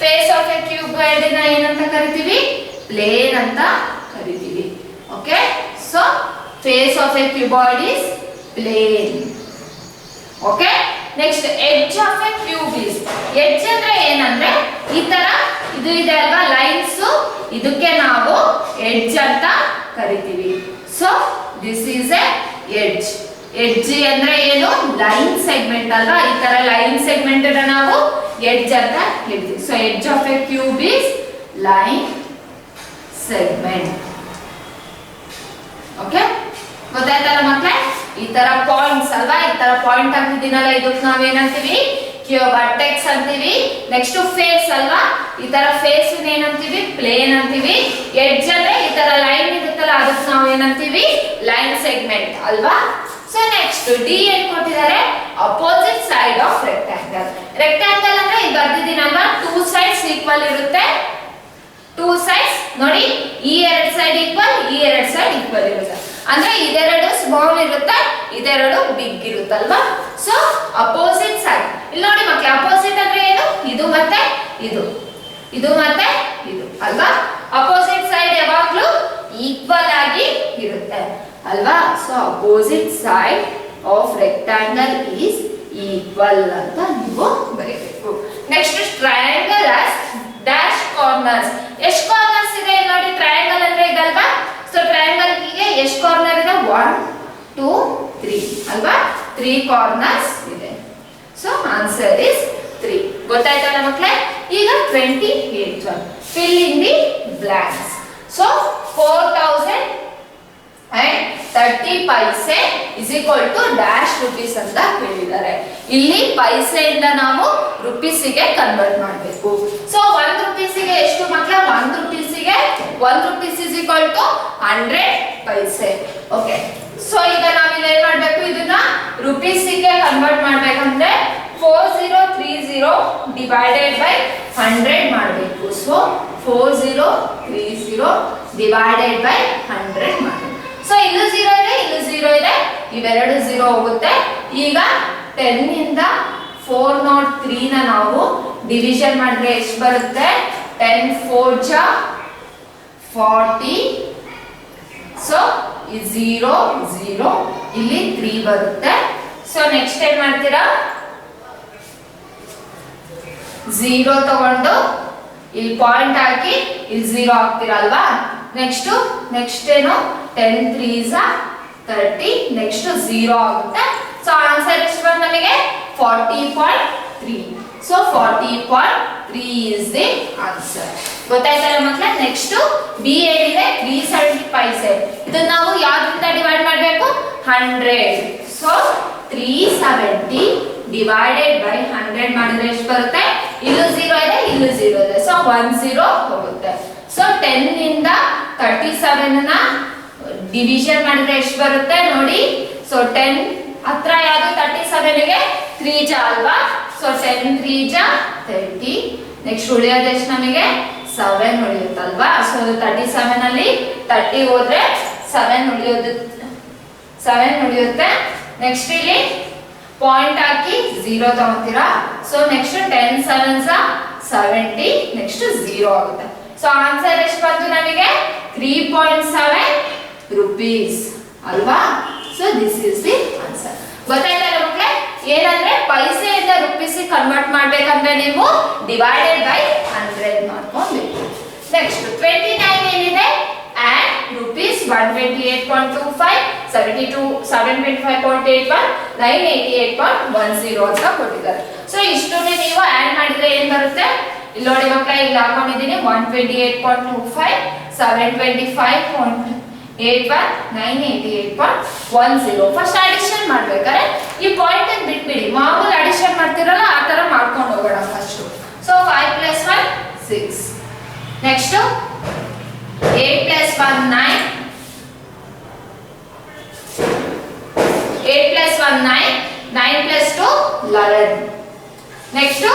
ಫೇಸ್ ಆಫ್ ಎ ಕ್ಯೂಬಾಯ್ಡ್ ನ ಏನಂತ ಕರಿತೀವಿ? ಪ್ಲೇನ್ ಅಂತ Okay, so face of a cuboid is plane. Okay, next edge of a cube is, edge ಅಂದ್ರೆ ಏನಂದ್ರೆ ಈ ತರ ಇದು ಇದೆ ಅಲ್ವಾ ಲೈನ್ಸ್, ಇದಕ್ಕೆ ನಾವು ಎಡ್ಜ್ ಅಂತ ಕರಿತೀವಿ. So this is A edge. Edge ಅಂದ್ರೆ ಏನು? ಲೈನ್ ಸೆಗ್ಮೆಂಟ್ ಅಲ್ವಾ, ಈ ತರ ಲೈನ್ ಸೆಗ್ಮೆಂಟ್ ನಾವು ಎಡ್ಜ್ ಅಂತ ಹೇಳ್ತೀವಿ. So edge of a cube is line segment. Okay, ಗೊತ್ತಾಯ್ತಲ್ಲ ಮಕ್ಕಳೇ? ಈ ತರ ಪಾಯಿಂಟ್ಸ್ ಅಲ್ವಾ, ಈ ತರ ಪಾಯಿಂಟ್ ಹಾಕಿದ್ದೀನಲ್ಲ, ಇದಕ್ಕೆ ನಾವೇನಂತೀವಿ? ವರ್ಟೆಕ್ಸ್ ಅಂತೀವಿ. ನೆಕ್ಸ್ಟ್ ಫೇಸ್ ಅಲ್ವಾ, ಈ ತರ ಫೇಸ್ ಏನಂತೀವಿ? ಪ್ಲೇನ್ ಅಂತೀವಿ. ಎಡ್ಜ್ ಅಂದ್ರೆ ಈ ತರ ಲೈನ್ ಇರುತ್ತಲ್ಲ, ಅದಕ್ಕೆ ನಾವು ಏನಂತೀವಿ? ಲೈನ್ ಸೆಗ್ಮೆಂಟ್ ಅಲ್ವಾ. ಸೊ ನೆಕ್ಸ್ಟ್ ಡಿ ಏನ್ ಕೊಟ್ಟಿದ್ದಾರೆ? Opposite side of rectangle. Rectangle ಅಂದ್ರೆ ಇದು ಬರ್ದಿದ್ದೀನಲ್ವಾ, ಟೂ ಸೈಡ್ಸ್ ಈಕ್ವಲ್ ಇರುತ್ತೆ. ಟೂ ಸೈಡ್ಸ್ ನೋಡಿ, ಈ ಎರಡು ಸೈಡ್ ಈಕ್ವಲ್, ಈ ಎರಡು ಸೈಡ್ ಈಕ್ವಲ್ ಇರುತ್ತೆ. ಅಂದ್ರೆ ಇದೆರಡು ಸ್ಮಾಲ್ ಇರುತ್ತೆ, ಇದೆರಡು ಬಿಗ್ ಇರುತ್ತಲ್ವಾ. ಸೊ ಅಪೋಸಿಟ್ ಸೈಡ್, ಇಲ್ಲಿ ನೋಡಿ ಮಕ್ಕಳೇ, ಅಪೋಸಿಟ್ ಅಂದ್ರೆ ಏನು? ಇದು ಮತ್ತೆ ಇದು, ಇದು ಮತ್ತೆ ಇದು ಅಲ್ವಾ. ಅಪೋಸಿಟ್ ಸೈಡ್ ಯಾವಾಗ್ಲೂ ಈಕ್ವಲ್ ಆಗಿ ಇರುತ್ತೆ ಅಲ್ವಾ. So opposite side of rectangle is equal ಅಂತ ನೀವು ಬರೆಯಬೇಕು. Next triangle as dash corners. ಎಷ್ಟು ಕಾರ್ನರ್ಸ್ ಇದೆ ನೋಡಿ? ಟ್ರಯಾಂಗಲ್ ಅಂದ್ರೆ ಇದಲ್ವಾ. ಸೊ ಟ್ರಯಾಂಗಲ್ ಗೆ ಎಷ್ಟು ಕಾರ್ನರ್ ಇದೆ? 1 2 3 ಅಲ್ವಾ. 3 ಕಾರ್ನರ್ಸ್ ಇದೆ. So answer is 3. ಗೊತ್ತಾಯ್ತಲ್ಲ ಮಕ್ಕಳೇ? ಈಗ 28th one, fill in the blanks. So 4030 paise is equal to dash rupees ಅಂತ ಹೇಳಿದ್ದಾರೆ. ಇಲ್ಲಿ ಪೈಸೆಯಿಂದ ನಾವು ರುಪೀಸಿಗೆ ಕನ್ವರ್ಟ್ ಮಾಡಬೇಕು. ಸೊ 1 ರುಪೀಸಿಗೆ ಎಷ್ಟು ಮಕ್ಕಳೇ? 1 ರುಪೀಸಿಗೆ 1 rupees is equal to 100 paise. Okay, so ಈಗ ನಾವು ಇಲ್ಲಿ ಏನ್ ಮಾಡಬೇಕು? ಇದನ್ನ ರುಪೀಸಿಗೆ ಕನ್ವರ್ಟ್ ಮಾಡಬೇಕಂದ್ರೆ 4030 divided by 100 ಮಾಡಬೇಕು. ಸೊ 4030 divided by 100 ಮಾಡಬೇಕು. ಸೊ ಇಲ್ಲೂ 0 ಇದೆ, ಇಲ್ಲೂ 0 ಇದೆ, ಇವೆರಡು 0 ಹೋಗುತ್ತೆ. ಈಗ 10 ಇಂದ 403 ನ ನಾವು ಡಿವಿಷನ್ ಮಾಡಿದ್ರೆ ಎಷ್ಟು ಬರುತ್ತೆ? 10 4 ಜಾ 40. ಸೊ 0 0, ಇಲ್ಲಿ 3 ಬರುತ್ತೆ. ಸೊ ನೆಕ್ಸ್ಟ್ ಏನ್ ಮಾಡ್ತೀರಾ? 0 ತಗೊಂಡು ಇಲ್ಲಿ ಪಾಯಿಂಟ್ ಹಾಕಿ ಇಲ್ಲಿ 0 ಹಾಕ್ತೀರಾ ಅಲ್ವಾ. ನೆಕ್ಸ್ಟ್ ಏನು? 10 3s 30, ನೆಕ್ಸ್ಟ್ 0 ಆಗುತ್ತೆ. ಸೊ ಆನ್ಸರ್ ಎಷ್ಟು ಬಂತು ನಮಗೆ? 40.3. So 40.3 is the answer. ಗೊತ್ತಾಯ್ತಲ್ಲ ಮಕ್ಕಳೇ? ನೆಕ್ಸ್ಟ್ ಬಿ ಏನಿದೆ? 370 ಪೈಸೆ. ಇದನ್ನ ನಾವು ಯಾವ್ದ್ರಿಂದ ಡಿವೈಡ್ ಮಾಡಬೇಕು? 100. ಸೊ 370 divided by 100 ಮಾಡಿದ್ರೆ ಎಷ್ಟು ಬರುತ್ತೆ? ಇಲ್ಲೂ 0 ಇದೆ, ಇಲ್ಲೂ 0 ಇದೆ. ಸೊ 10 ಹೋಗುತ್ತೆ. ಸೊ 10 ಇಂದ 37 ನ ಡಿವಿಷನ್ ಮಾಡಿದ್ರೆ ಎಷ್ಟು ಬರುತ್ತೆ ನೋಡಿ? ಸೊ 10 ಹತ್ರ ಯಾವುದು? 37 ಗೆ 3 ಜಾ ಅಲ್ವಾ. ಸೊ 10 3 ಜಾ 30. ನೆಕ್ಸ್ಟ್ ಉಳಿಯೋದು ಎಷ್ಟು ನಮಗೆ? 7 ಉಳಿಯುತ್ತಲ್ವಾ. ಸೊ 37 ಅಲ್ಲಿ 30 ಹೋದ್ರೆ 7 ಉಳಿಯುತ್ತೆ. ನೆಕ್ಸ್ಟ್ ಇಲ್ಲಿ ಪಾಯಿಂಟ್ ಹಾಕಿ 0 ತಗೊಂತೀರಾ. ಸೊ ನೆಕ್ಸ್ಟ್ 10 7s 70, ನೆಕ್ಸ್ಟ್ 0 ಆಗುತ್ತೆ. ಸೊ ಆನ್ಸರ್ ಎಷ್ಟು ಬಂತು ನಮಗೆ? 3.7 rupees ಅಲ್ವಾ. So this is the answer. ಗೊತ್ತಾಯ್ತಲ್ಲ ಮಕ್ಕಳೇ? ಏನಂದ್ರೆ ಪೈಸೆಯಿಂದ ರುಪೀಸ್ ಕನ್ವರ್ಟ್ ಮಾಡ್ಬೇಕಂದ್ರೆ ನೀವು ಡಿವೈಡೆಡ್ ಬೈ 100 ಮಾಡ್ಕೊಬೇಕು. ನೆಕ್ಸ್ಟ್ 29 ಏನಿದೆ? and rupees 128.25 72 725.81 988.10 ಅಂತ ಕೊಟ್ಟಿದ್ದಾರೆ. ಸೊ ಇಷ್ಟನ್ನು ನೀವು ಆಡ್ ಮಾಡಿದ್ರೆ ಏನ್ ಬರುತ್ತೆ? ಇಲ್ಲಿ ನೋಡಿ ಮಕ್ಕಳೇ, ಇಲ್ಲಿ ಹಾಕೊಂಡಿದ್ದೀನಿ 128.25 725.81 988.10. ಫಸ್ಟ್ ಅಡಿಷನ್ ಮಾಡ್ಬೇಕಾದ್ರೆ ಈ ಪಾಯಿಂಟ್ ಅನ್ನು ಬಿಟ್ಬಿಡಿ, ಮಾಮೂಲಿ ಅಡಿಷನ್ ಮಾಡ್ತಿರಲ್ಲ ಆ ತರ ಮಾಡ್ಕೊಂಡು ಹೋಗೋಣ ಫಸ್ಟ್. So 5 + 1 6, next 8 + 1 9, 8 + 1 9, 9 + 2 11. ನೆಕ್ಸ್ಟ್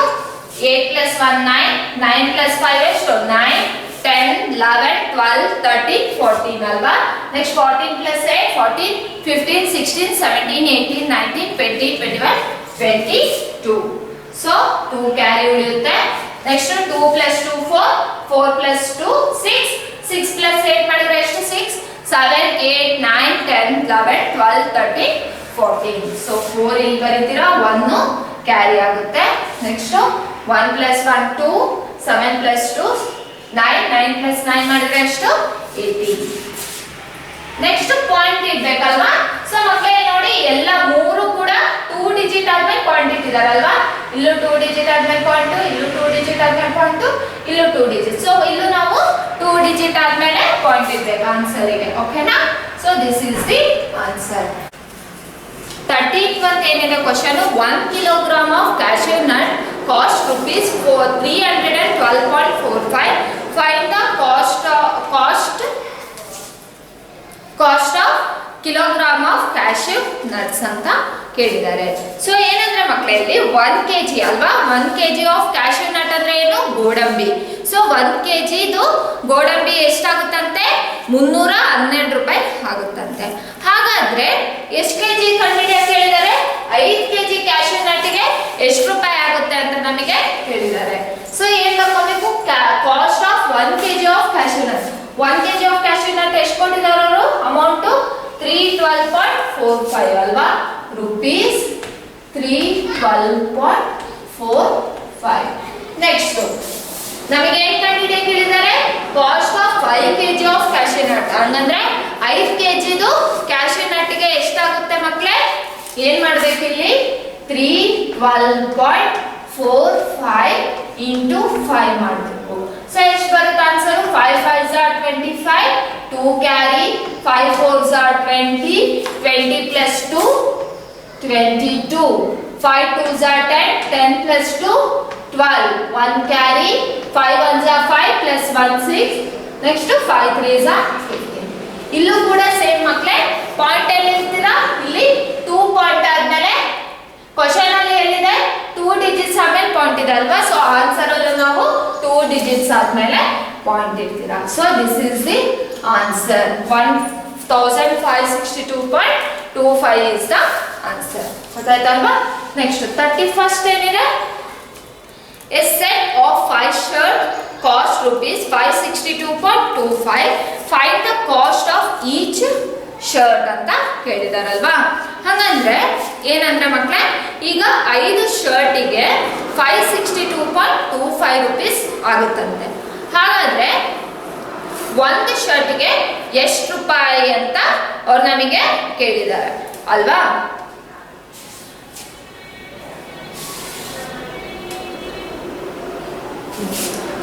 8 + 1 9, 9 + 5 ಎಷ್ಟು? 9 10 11 12 13 14 ಅಲ್ವಾ. ನೆಕ್ಸ್ಟ್ 14 + 8 14 15 16 17 18 19 20 21 22. ಸೊ 2 ಕ್ಯಾರಿ ಉಳಿಯುತ್ತೆ. ನೆಕ್ಸ್ಟ್ 2 + 2 4 4 + 2 6 6 + 8 ಮಾಡಿದ್ರೆ ಎಷ್ಟು? 6 7, 8, 9, 10, 11, 12, 13, 14. ಸೊ 4 ಇಲ್ಲಿ ಬರೀತೀರಾ, 1 ಕ್ಯಾರಿ ಆಗುತ್ತೆ. ನೆಕ್ಸ್ಟ್ 1 + 1 2, 7 + 2 9, 9 + 9 ಮಾಡಿದ್ರೆ ಎಷ್ಟು 18. Next point ಇಡ್ಬೇಕಲ್ವಾ. ಸೊ ಮಕ್ಕಳೇ ನೋಡಿ ಎಲ್ಲ ಮೂರು ಕೂಡ 2 ಡಿಜಿಟ್ ಆದ್ಮೇಲೆ ಪಾಯಿಂಟ್ ಇಟ್ಟಿದಾರಲ್ವಾ. ಇಲ್ಲೂ 2 ಡಿಜಿಟ್ ಆದ್ಮೇಲೆ ಪಾಯಿಂಟ್, ಇಲ್ಲೂ 2 ಡಿಜಿಟ್ ಆದ್ಮೇಲೆ ಪಾಯಿಂಟ್, ಇಲ್ಲೂ 2 ಡಿಜಿಟ್. ಸೊ ಇಲ್ಲೂ ನಾವು 2 ಡಿಜಿಟ್ ಆದ್ಮೇಲೆ ಪಾಯಿಂಟ್ ಇಡ್ಬೇಕು ಆನ್ಸರ್ ಗೆ. ಓಕೆನಾ. So this is the answer. 13th one ಏನಿದೆ question, 1 kilogram of cashew nut cost rupees 312.45. Find the cost of kilogram of cashew nuts ಅಂತ ಕೇಳಿದ್ದಾರೆ. ಸೊ ಏನಂದ್ರೆ ಮಕ್ಕಳೇ ಇಲ್ಲಿ 1 kg ಅಲ್ವಾ, 1 kg ಆಫ್ ಕ್ಯಾಶ್ಯೂ ನಟ್ ಅಂದ್ರೆ ಏನು, ಗೋಡಂಬಿ. ಸೊ 1 kg ಇದು ಗೋಡಂಬಿ ಎಷ್ಟಾಗುತ್ತಂತೆ, 312 ರೂಪಾಯಿ ಆಗುತ್ತಂತೆ. ಹಾಗಾದ್ರೆ ಎಷ್ಟು ಕೆಜಿ ಕಂಡುಹಿಡಿಯಕ್ಕೆ ಹೇಳಿದ್ದಾರೆ, 5 kg ಕ್ಯಾಶ್ಯೂ ನಟ್ಗೆ ಎಷ್ಟು ರೂಪಾಯಿ ಆಗುತ್ತೆ ಅಂತ ನಮಗೆ ಹೇಳಿದ್ದಾರೆ. ಸೊ ಏನ್ ಮಾಡ್ಕೋಬೇಕು, cost of 1 kg of cashew nut. 1 kg of cashew nut ಎಷ್ಟು ಕೊಟ್ಟಿದ್ದಾರೆ ಅವರು, ಅಮೌಂಟ್ 312.45 ಅಲ್ವಾ, rupees 312.45. ನೆಕ್ಸ್ಟ್ ನಮಗೆ ಏನು ಕಂಡುಹಿಡಿಯಕ್ಕೆ ಹೇಳಿದ್ದಾರೆ, cost of 5 kg of cashew nut. ಹಂಗಂದ್ರೆ 5 kg ದು ಕ್ಯಾಶ್ಯೂ ನಟ್ಗೆ ಎಷ್ಟಾಗುತ್ತೆ ಮಕ್ಕಳೇ, ಏನ್ ಮಾಡ್ಬೇಕು ಇಲ್ಲಿ 312.45 into 5 ಮಾಡಬೇಕು. ಸೊ ಎಷ್ಟು ಬರುತ್ತೆ answer, 5 5s are 25, 2 carry, 5 4s are 20, 20 plus 2 22, 5 2s are 10, 10 plus 2 12, 1 carry, 5 1s are 5 plus 1 6, next 5 3s are 15. ಇಲ್ಲೂ ಕೂಡ ಸೇಮ್ ಮಕ್ಕಳೇ, ಪಾಯಿಂಟ್ ಎಲ್ಲಿ ಇರ್ತೀರಾ, ಇಲ್ಲಿ 2 ಪಾಯಿಂಟ್ ಆದ್ಮೇಲೆ ಕ್ವೆಶ್ಚನ್ ಅಲ್ಲಿ ಹೇಳಿದೆ 2 ಡಿಜಿಟ್ಸ್ ಆದ್ಮೇಲೆ ಪಾಯಿಂಟ್ ಇದೆ ಅಲ್ವಾ. ಸೊ ಆನ್ಸರ್ ಅಲ್ಲೂ ನಾವು 2 ಡಿಜಿಟ್ಸ್ ಆದ್ಮೇಲೆ ಪಾಯಿಂಟ್ ಇಡ್ತೀರಾ. So this is the answer. 1562.25 is the answer. ಗೊತ್ತಾಯ್ತಲ್ವಾ. ನೆಕ್ಸ್ಟ್ 31st ಏನಿದೆ, a set of 5 shirt cost rupees 562.25. Find the cost of each shirt ಅಂತ ಕೇಳಿದಾರಲ್ವಾ. ಹಾಗಂದ್ರೆ ಏನಂದ್ರೆ ಮಕ್ಕಳೇ, ಈಗ 5 ಶರ್ಟಿಗೆ 562.25 ರೂಪೀಸ್ ಆಗುತ್ತಂತೆ. ಹಾಗಾದ್ರೆ ಒಂದು ಶರ್ಟ್ಗೆ ಎಷ್ಟು ರೂಪಾಯಿ ಅಂತ ಅವ್ರು ನಮಗೆ ಕೇಳಿದ್ದಾರೆ ಅಲ್ವಾ.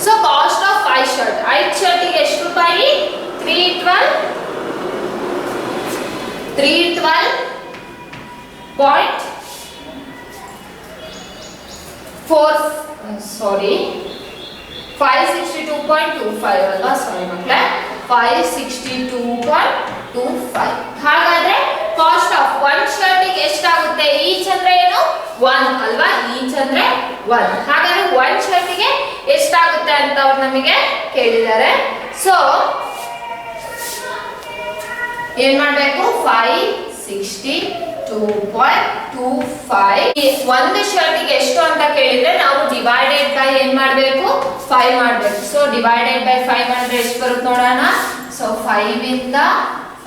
ಸೊ ಕಾಸ್ಟ್ ಆಫ್ 5 ಶರ್ಟ್, 5 ಶರ್ಟಿಗೆ ಎಷ್ಟು ರೂಪಾಯಿ, 562.25 ಅಲ್ವಾ. ಸಾರಿ ಮಕ್ಕಳೇ, 562.25. ಹಾಗಾದ್ರೆ ಕಾಸ್ಟ್ ಆಫ್ 1 ಶರ್ಟಿಗೆ ಎಷ್ಟಾಗುತ್ತೆ, ಈಚ್ ಅಂದ್ರೆ ಏನು 1 ಅಲ್ವಾ, ಈಚ್ ಅಂದ್ರೆ 1. ಹಾಗಾದ್ರೆ 1 ಶರ್ಟಿಗೆ ಎಷ್ಟಾಗುತ್ತೆ ಅಂತ ಅವ್ರು ನಮಗೆ ಕೇಳಿದ್ದಾರೆ. ಸೊ ಏನ್ ಮಾಡ್ಬೇಕು, 562.25. ಒಂದು ಶರ್ಟಿಗೆ ಎಷ್ಟು ಅಂತ ಕೇಳಿದ್ರೆ ನಾವು ಡಿವೈಡೆಡ್ ಬೈ ಏನ್ ಮಾಡ್ಬೇಕು, 5 ಮಾಡ್ಬೇಕು. ಸೊ ಡಿವೈಡೆಡ್ ಬೈ 5 ಮಾಡಿದ್ರೆ ಎಷ್ಟು ಬರುತ್ತೆ ನೋಡೋಣ. ಸೊ 5 ಇಂದ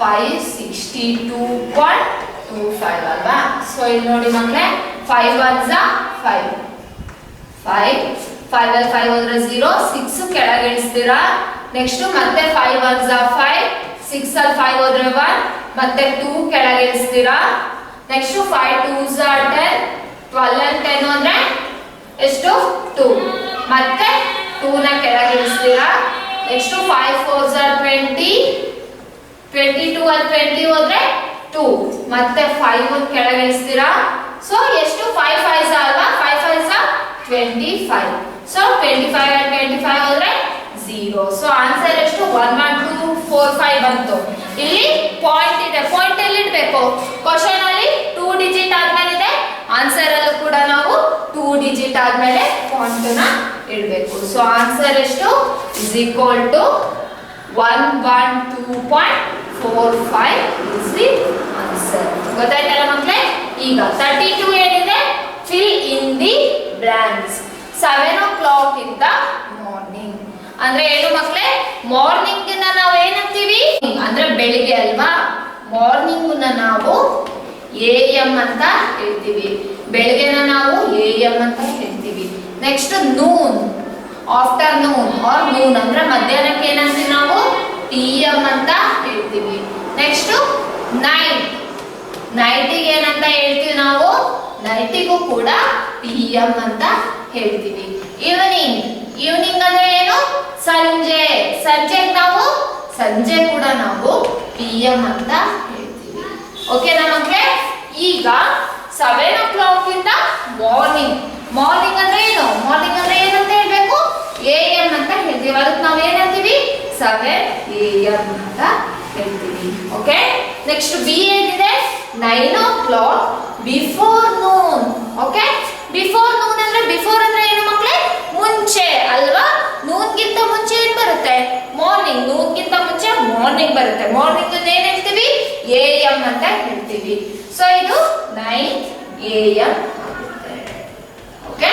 562.25 ಅಲ್ವಾ. ಸೊ ಇಲ್ಲಿ ನೋಡಿ ಮಕ್ಕಳೇ, 5 1s 5, 5 5 5 ಹೋದ್ರೆ 0, 6 ಕೆಳಗೆ ಇಳಿಸ್ತೀರಾ. ನೆಕ್ಸ್ಟ್ ಮತ್ತೆ 5 1s 5, 6 ಅಲ್ಲಿ 5 ಹೋದ್ರೆ 1, ಮತ್ತೆ 2 ಕೆಳಗೆ ಇಳಿಸ್ತೀರಾ. ನೆಕ್ಸ್ಟ್ 5 2s 10, 12 and 10 ಹೋದ್ರೆ ಎಷ್ಟು 2, ಮತ್ತೆ 2 ನ ಕೆಳಗೆ ಇಳಿಸ್ತೀರಾ. ನೆಕ್ಸ್ಟ್ 5 4s 20, 22 ಅಲ್ಲಿ 20 ಹೋದ್ರೆ 2, ಮತ್ತೆ 5 ಕೆಳಗೆ ಇಳಿಸ್ತೀರಾ. ಸೊ ಎಷ್ಟು 5 5s ಅಲ್ವಾ, 5 5s 25. ಸೊ 25 and 25 ಹೋದ್ರೆ 0. ಸೊ ಆನ್ಸರ್ ಎಷ್ಟು 1 1 2 4 5 ಬಂತು. ಇಲ್ಲಿ ಪಾಯಿಂಟ್ ಇದೆ, ಪಾಯಿಂಟ್ ಎಲ್ಲಿ ಇಡಬೇಕು, ಕ್ವೆಶ್ಚನ್ ಅಲ್ಲಿ 2 ಡಿಜಿಟ್ ಆದ್ಮೇಲೆ ಇದೆ, ಆನ್ಸರ್ ಅಲ್ಲೂ ಕೂಡ ನಾವು 2 ಡಿಜಿಟ್ ಆದ್ಮೇಲೆ ಪಾಯಿಂಟ್ ನ ಇಡಬೇಕು. ಸೊ ಆನ್ಸರ್ ಎಷ್ಟು is equal to 112.45 is the answer. ಗೊತ್ತಾಯ್ತಲ್ಲ ಮಕ್ಕಳೇ. ಈಗ 32 ಏನಿದೆ, fill in the blanks. 7 o'clock in the morning ಅಂದ್ರೆ ಏನು ಮಕ್ಕಳೇ, ಮಾರ್ನಿಂಗ್ ನ ನಾವು ಏನಂತೀವಿ ಅಂದ್ರೆ ಬೆಳಿಗ್ಗೆ ಅಲ್ವಾ, ಮಾರ್ನಿಂಗ್ ನಾವು AM ಅಂತ ಹೇಳ್ತೀವಿ, ಬೆಳಗ್ಗೆನ ನಾವು AM ಅಂತ ಹೇಳ್ತೀವಿ. ನೆಕ್ಸ್ಟ್ ನೂನ್, ಆಫ್ಟರ್ನೂನ್ ಆರ್ ನೂನ್ ಅಂದ್ರೆ ಮಧ್ಯಾಹ್ನಕ್ಕೆ ಏನಂತೀವಿ ನಾವು PM ಅಂತ ಹೇಳ್ತೀವಿ. ನೆಕ್ಸ್ಟ್ ನೈಟ್, ನೈಟಿಗೆ ಏನಂತ ಹೇಳ್ತೀವಿ ನಾವು, ನೈಟಿಗೂ ಕೂಡ PM ಅಂತ ಹೇಳ್ತೀವಿ. ಈವ್ನಿಂಗ್, ಈವ್ನಿಂಗ್ ಅಂದ್ರೆ ಏನು, ಸಂಜೆ, ಸಂಜೆಗೆ ನಾವು ಸಂಜೆ ಕೂಡ ನಾವು PM ಅಂತ ಹೇಳ್ತೀವಿ. ಓಕೆನಾ ಮಕ್ಕಳೇ? ಈಗ 7 o'clock ಇಂದ ಮಾರ್ನಿಂಗ್, ಮಾರ್ನಿಂಗ್ ಅಂದ್ರೆ ಏನು, ಮಾರ್ನಿಂಗ್ ಅಂದ್ರೆ ಏನಂತ ಹೇಳ್ಬೇಕು, AM ಅಂತ ಹೇಳ್ತೀವಿ. ಅದಕ್ಕೆ ನಾವು ಏನಂತೀವಿ 7 AM ಅಂತ ಹೇಳ್ತೀವಿ. ಓಕೆ, ನೆಕ್ಸ್ಟ್ B ಏನಿದೆ, 9 o'clock ಬಿಫೋರ್ ನೂನ್. ಓಕೆ, ಬಿಫೋರ್ ನೂನ್ ಅಂದ್ರೆ, ಬಿಫೋರ್ ಅಂದ್ರೆ ಏನು ಮಕ್ಕಳೇ, ಮುಂಚೆ ಅಲ್ವಾ, ನೂನ್ಗಿಂತ ಮುಂಚೆ ಏನ್ ಬರುತ್ತೆ, ಮಾರ್ನಿಂಗ್, ನೂನ್ಗಿಂತ ಮುಂಚೆ ಮಾರ್ನಿಂಗ್ ಬರುತ್ತೆ. ಮಾರ್ನಿಂಗ್ ಏನ್ ಹೇಳ್ತೀವಿ, AM ಅಂತ ಹೇಳ್ತೀವಿ. ಸೊ ಇದು 9 AM ಆಗುತ್ತೆ. ಓಕೆ,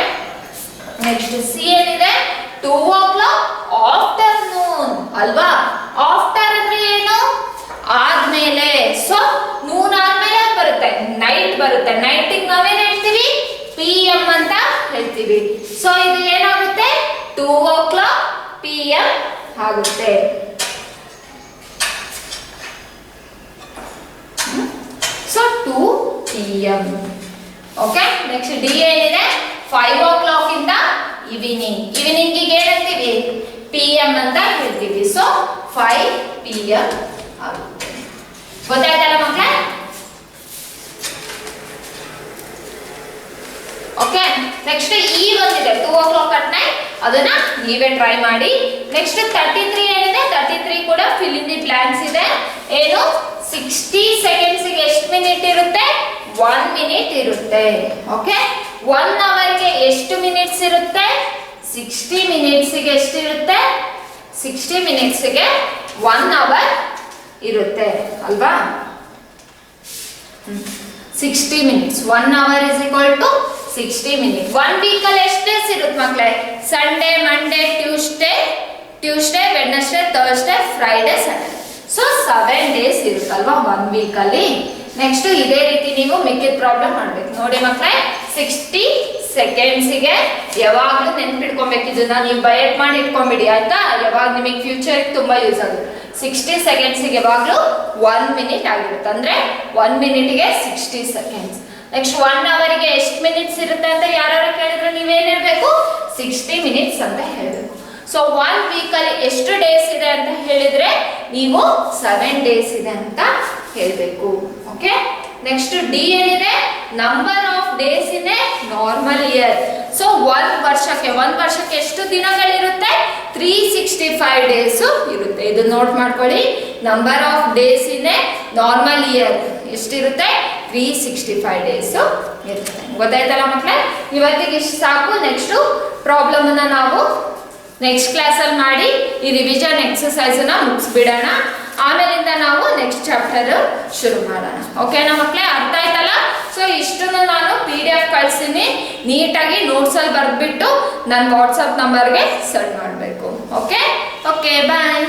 ನೆಕ್ಸ್ಟ್ C ಏನಿದೆ, 2 o'clock ಆಫ್ಟರ್ನೂನ್ ಅಲ್ವಾ, ಆಫ್ಟರ್ ಅಂದ್ರೆ ಏನು, ಆದ್ಮೇಲೆ. ಸೊ ನೂನ್ ಆದ್ಮೇಲೆ ಬರುತ್ತೆ, ನೈಟ್ ಬರುತ್ತೆ. ನೈಟಿಗೆ ನಾವೇನ್ ಹೇಳ್ತೀವಿ, PM ಅಂತ ಹೇಳ್ತೀವಿ. ಸೊ ಇದು ಏನಾಗುತ್ತೆ, 2 o'clock PM ಆಗುತ್ತೆ. So 2 PM. Okay, next D ಏನಿದೆ, 5 o'clock ಇಂದ ಈವ್ನಿಂಗ್, ಈವ್ನಿಂಗಿಗೆ ಏನಂತೀವಿ, PM ಅಂತ ಹೇಳ್ತೀವಿ. ಸೊ 5 PM ಆಗುತ್ತೆ. ಗೊತ್ತಾಯ್ತಲ್ಲ ಮಕ್ಕಳೇ? ಓಕೆ, ನೆಕ್ಸ್ಟ್ ಈ ಒಂದಿದೆ 2 o'clock at night, ಅದನ್ನ ನೀವೇ ಟ್ರೈ ಮಾಡಿ. ನೆಕ್ಸ್ಟ್ 33 ಏನಿದೆ, 33 ಕೂಡ ಫಿಲ್ ಇನ್ ದಿ ಬ್ಲಾಂಕ್ಸ್ ಇದೆ. ಏನು, 60 seconds ಗೆ ಎಷ್ಟು ಮಿನಿಟ್ ಇರುತ್ತೆ, 1 minute ಇರುತ್ತೆ. ಓಕೆ, 1 hour ಗೆ ಎಷ್ಟು ಮಿನಿಟ್ಸ್ ಇರುತ್ತೆ, 60 minutes ಗೆ ಎಷ್ಟು ಇರುತ್ತೆ, 60 minutes ಗೆ 1 hour ಇರುತ್ತೆ ಅಲ್ವಾ. 60 minutes, 1 hour is equal to 60 minutes. 1 week ಅಲ್ಲಿ ಎಷ್ಟು ಡೇಸ್ ಇರುತ್ತೆ ಮಕ್ಕಳೇ, Sunday, Monday, Tuesday, Wednesday, Thursday, Friday, Saturday. So 7 days ಇರುತ್ತಲ್ವಾ 1 week ಅಲ್ಲಿ. ನೆಕ್ಸ್ಟ್ ಇದೇ ರೀತಿ ನೀವು ಮಿಕ್ಕಿದ ಪ್ರಾಬ್ಲಮ್ ಮಾಡ್ಬೇಕು. ನೋಡಿ ಮಕ್ಕಳೇ, 60 seconds ಗೆ ಯಾವಾಗಲೂ ನೆನ್ಪಿಟ್ಕೊಬೇಕು. ಇದನ್ನ ನೀವು ಬಯಟ್ ಮಾಡಿ ಇಟ್ಕೊಂಡ್ಬಿಡಿ ಆಯ್ತಾ, ಯಾವಾಗ ನಿಮಗೆ ಫ್ಯೂಚರ್ ತುಂಬಾ ಯೂಸ್ ಆಗುತ್ತೆ. 60 seconds ಗೆ ಯಾವಾಗಲೂ 1 minute ಆಗಿರುತ್ತೆ, ಅಂದ್ರೆ 1 minute ಗೆ 60 seconds. ನೆಕ್ಸ್ಟ್ 1 hour ಗೆ ಎಷ್ಟು ಮಿನಿಟ್ಸ್ ಇರುತ್ತೆ ಅಂತ ಯಾರು ಕೇಳಿದ್ರೆ ನೀವೇನ್ ಹೇಳ್ಬೇಕು, 60 minutes ಅಂತ ಹೇಳ್ಬೇಕು. ಸೊ 1 week ಅಲ್ಲಿ ಎಷ್ಟು ಡೇಸ್ ಇದೆ ಅಂತ ಹೇಳಿದ್ರೆ ನೀವು 7 days ಇದೆ ಅಂತ ಹೇಳ್ಬೇಕು. ಓಕೆ, ನೆಕ್ಸ್ಟ್ D ಏನಿದೆ, number of days in a normal year. So 1 ವರ್ಷಕ್ಕೆ ಎಷ್ಟು ದಿನಗಳಿರುತ್ತೆ, 365 days ಇರುತ್ತೆ. ಇದು ನೋಟ್ ಮಾಡ್ಕೊಳ್ಳಿ, number of days in a normal year ಎಷ್ಟಿರುತ್ತೆ, 365 days ಇರುತ್ತೆ. ಗೊತ್ತಾಯ್ತಲ್ಲ ಮಕ್ಕಳೇ? ಇವತ್ತಿಗೆ ಇಷ್ಟು ಸಾಕು. ನೆಕ್ಸ್ಟ್ ಪ್ರಾಬ್ಲಮ್ ಅನ್ನ ನಾವು ನೆಕ್ಸ್ಟ್ ಕ್ಲಾಸ್ ಅಲ್ಲಿ ಮಾಡಿ ಈ ರಿವಿಷನ್ ಎಕ್ಸರ್ಸೈಸ್ ನ ಮುಗಿಸ್ಬಿಡೋಣ. ಆಮೇಲಿಂದ ನಾವು ನೆಕ್ಸ್ಟ್ ಚಾಪ್ಟರ್ ಶುರು ಮಾಡೋಣ. ಓಕೆನಾ ಮಕ್ಕಳೇ? ಅರ್ಥ ಆಯ್ತಲ್ಲ? ಸೊ ಇಷ್ಟನ್ನು ನಾನು PDF ಕಳಿಸ್ತೀನಿ, ನೀಟಾಗಿ ನೋಟ್ಸ್ ಅಲ್ಲಿ ಬರ್ದ್ಬಿಟ್ಟು ನನ್ನ ವಾಟ್ಸಪ್ ನಂಬರ್ಗೆ ಸೆಂಡ್ ಮಾಡಬೇಕು. ಓಕೆ, ಬಾಯ್.